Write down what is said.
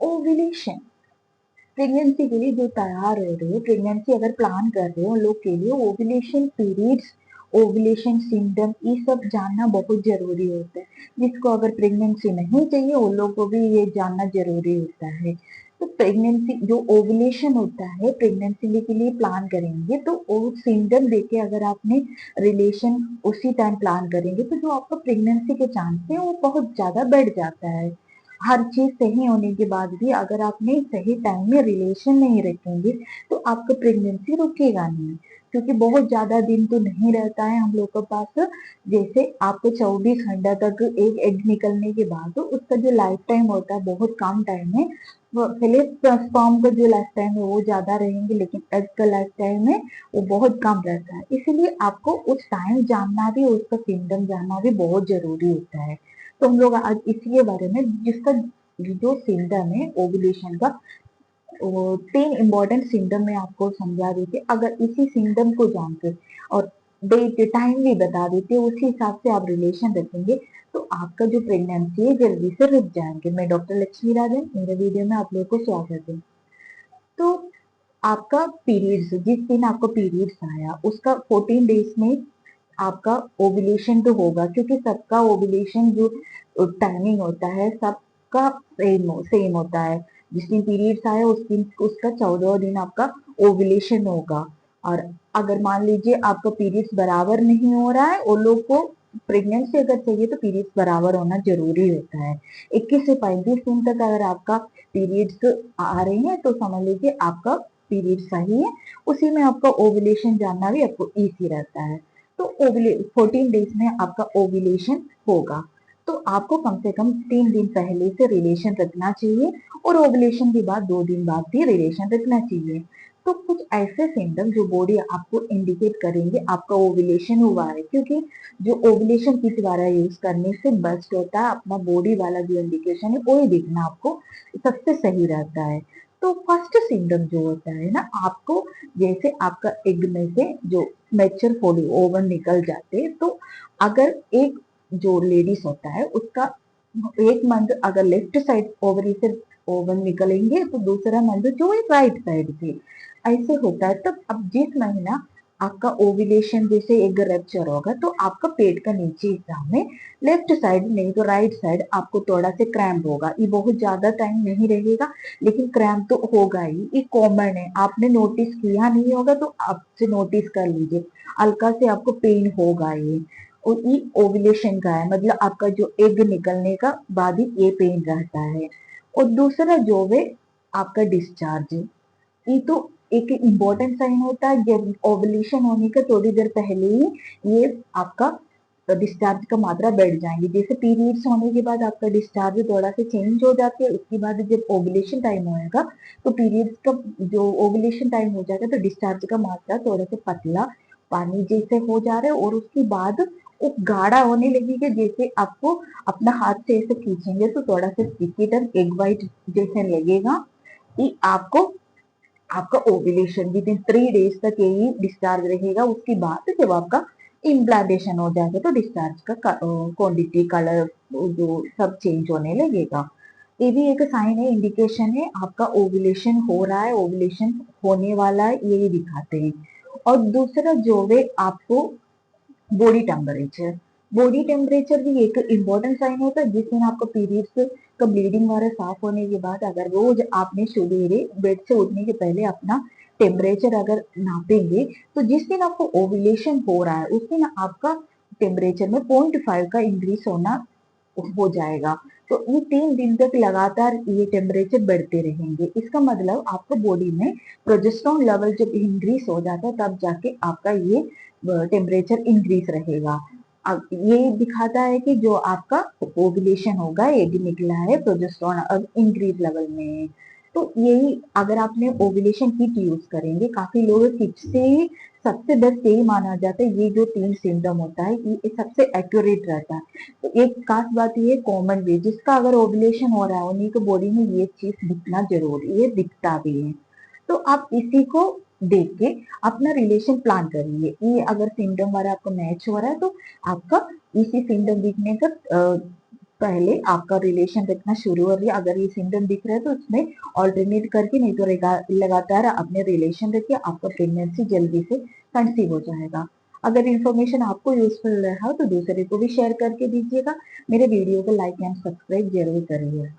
Ovulation, pregnancy के लिए जो तैयार हो रहे हो, प्रेगनेंसी अगर प्लान कर रहे हो उन लोग के लिए ओव्यूलेशन पीरियड्स, ओव्यूलेशन सिम्टम, ये सब जानना बहुत जरूरी होता है। जिसको अगर प्रेगनेंसी नहीं चाहिए उन लोगों को भी ये जानना जरूरी होता है। तो प्रेगनेंसी जो ओव्यूलेशन होता है, प्रेगनेंसी के लिए प्लान करेंगे तो वो सिम्टम देके अगर आपने रिलेशन उसी टाइम प्लान करेंगे तो जो आपका प्रेगनेंसी के चांस है वो बहुत ज्यादा बढ़ जाता है। हर चीज सही होने के बाद भी अगर आपने सही टाइम में रिलेशन नहीं रखेंगे तो आपका प्रेगनेंसी रुकेगा नहीं, क्योंकि बहुत ज्यादा दिन तो नहीं रहता है हम लोग के पास। जैसे आपको 24 घंटा तक एक एग निकलने के बाद तो उसका जो लाइफ टाइम होता है बहुत कम टाइम है। पहले स्पर्म का जो लाइफ टाइम है वो ज्यादा रहेंगे, लेकिन एग का लाइफ टाइम है वो बहुत कम रहता है। इसीलिए आपको उस टाइम जानना भी, उसका सिम्टम जानना भी बहुत जरूरी होता है। तो हम लोग आज इसी के बारे में, जिसका जो सिम्टम है ओवुलेशन का, वो 3 इम्पोर्टेंट सिम्टम मैं आपको समझा देती। अगर इसी सिम्टम को जानकर और डेट टाइम भी बता देते, उसी हिसाब से आप रिलेशन रखेंगे तो आपका जो प्रेगनेंसी है जल्दी से रुक जाएंगे। मैं डॉक्टर लक्ष्मी राजन, मेरे वीडियो में आप लोग को स्वागत है। तो आपका पीरियड्स, जिस दिन आपका पीरियड्स आया उसका 14 डेज में आपका ओव्यूलेशन तो होगा, क्योंकि सबका ओव्यूलेशन जो टाइमिंग होता है सबका सेम होता है। जिस दिन पीरियड्स आए उस दिन उसका 14 दिन आपका ओव्यूलेशन होगा। और अगर मान लीजिए आपका पीरियड्स बराबर नहीं हो रहा है, वो लोग को प्रेगनेंसी अगर चाहिए तो पीरियड्स बराबर होना जरूरी होता है। 21 से 35 दिन तक अगर आपका पीरियड्स आ रहे हैं तो समझ लीजिए आपका पीरियड सही है। उसी में आपका ओव्यूलेशन जानना भी आपको इजी रहता है। तो 14 डेज में आपका ओव्यूलेशन होगा, तो आपको कम से कम 3 दिन पहले से रिलेशन रखना चाहिए और ओव्यूलेशन के बाद 2 दिन बाद भी रिलेशन रखना चाहिए। तो कुछ ऐसे सिम्टम जो बॉडी आपको इंडिकेट करेंगे आपका ओव्यूलेशन हुआ है, क्योंकि जो ओव्यूलेशन किट द्वारा यूज करने से बेस्ट होता है, अपना बॉडी वाला जो इंडिकेशन है वही देखना आपको सबसे सही रहता है। तो फर्स्ट सिम्टम जो होता है ना, आपको जैसे आपका एग में से जो मैच्योर फोली ओवन निकल जाते, तो अगर एक जो लेडीज होता है उसका एक मंथ अगर लेफ्ट साइड ओवरी से ओवन निकलेंगे तो दूसरा मंथ जो है राइट साइड से, ऐसे होता है। तब अब जिस महीना आपका ओव्यूलेशन जैसे एग रप्चर होगा तो आपका पेट का नीचे हिस्सा में लेफ्ट साइड नहीं तो राइट साइड आपको थोड़ा से क्रैम्प होगा। ये बहुत ज्यादा टाइम नहीं रहेगा लेकिन क्रैम्प तो होगा ही, ये कॉमन है। आपने नोटिस किया नहीं होगा तो आपसे नोटिस कर लीजिए, हल्का से आपको पेन होगा ये। और ये ओव्यूलेशन का है, मतलब आपका जो एग निकलने का बाद ही ये पेन रहता है। और दूसरा जो है आपका डिस्चार्ज, ये तो एक इम्पोर्टेंट साइन होता है। जब ओवुलेशन होने के थोड़ी देर पहले ही ये आपका डिस्चार्ज का मात्रा बढ़ जाएंगी। जैसे पीरियड्स होने के बाद आपका डिस्चार्ज थोड़ा सा चेंज हो जाती है, उसके बाद जब ओवुलेशन टाइम होएगा तो पीरियड्स का जो ओवुलेशन टाइम हो जाएगा तो डिस्चार्ज का मात्रा थोड़ा सा पतला पानी जैसे हो जा रहा है, और उसके बाद वो गाढ़ा होने लगेगा। जैसे आपको अपना हाथ से ऐसे खींचेंगे तो थोड़ा सा चिकीटन एग वाइट जैसे लगेगा। ये आपको आपका ओव्यूलेशन विद इन 3 डेज तक यही डिस्चार्ज रहेगा। उसके बाद जब आपका इम्प्लांटेशन हो जाएगा तो डिस्चार्ज का क्वांटिटी, कलर जो सब चेंज होने लगेगा। ये भी एक साइन है, इंडिकेशन है आपका ओव्यूलेशन हो रहा है, ओव्यूलेशन होने वाला है, यही दिखाते हैं। और दूसरा जो है आपको बॉडी टेम्परेचर, बॉडी टेम्परेचर भी एक इम्पोर्टेंट साइन होता है। जिस दिन आपका पीरियड्स का ब्लीडिंग वगैरह साफ होने के बाद अगर रोज आपने सवेरे बेड से उठने के पहले अपना टेम्परेचर अगर नापेंगे तो जिस दिन आपको ओव्यूलेशन हो रहा है उस दिन आपका टेम्परेचर में 0.5 का इंक्रीज होना हो जाएगा। तो ये 3 दिन तक लगातार ये टेम्परेचर बढ़ते रहेंगे। इसका मतलब आपको बॉडी में प्रोजेस्टेरोन लेवल जब इंक्रीज हो जाता है तब जाके आपका ये टेम्परेचर इंक्रीज रहेगा। अब ये दिखाता है कि जो आपका ओव्यूलेशन होगा, एग निकला है, प्रोजेस्टेरोन अब इंक्रीज लेवल में है। तो यही अगर आपने ओव्यूलेशन किट यूज करेंगे, काफी लोग किट से ही सबसे बेस्ट यही माना जाता है। ये जो 3 सिम्टम होता है ये सबसे एक्यूरेट रहता है। तो एक खास बात ये कॉमन वे, जिसका अगर ओव्यूलेशन हो रहा है उन्हीं को बॉडी में ये चीज दिखना जरूरी है, दिखता भी है। तो आप इसी को देख के अपना रिलेशन प्लान करिए। ये अगर सिम्टम वाला आपको मैच हो रहा है तो आपका इसी सिम्टम दिखने का पहले आपका रिलेशन रखना शुरू हो रही है, अगर ये सिम्टम दिख रहा है तो उसमें ऑल्टरनेट करके, नहीं तो लगातार अपने रिलेशन रखिए, आपका प्रेगनेंसी जल्दी से कंसीव हो जाएगा। अगर इन्फॉर्मेशन आपको यूजफुल रहा हो तो दूसरे को भी शेयर करके दीजिएगा। मेरे वीडियो को लाइक एंड सब्सक्राइब जरूर करिए।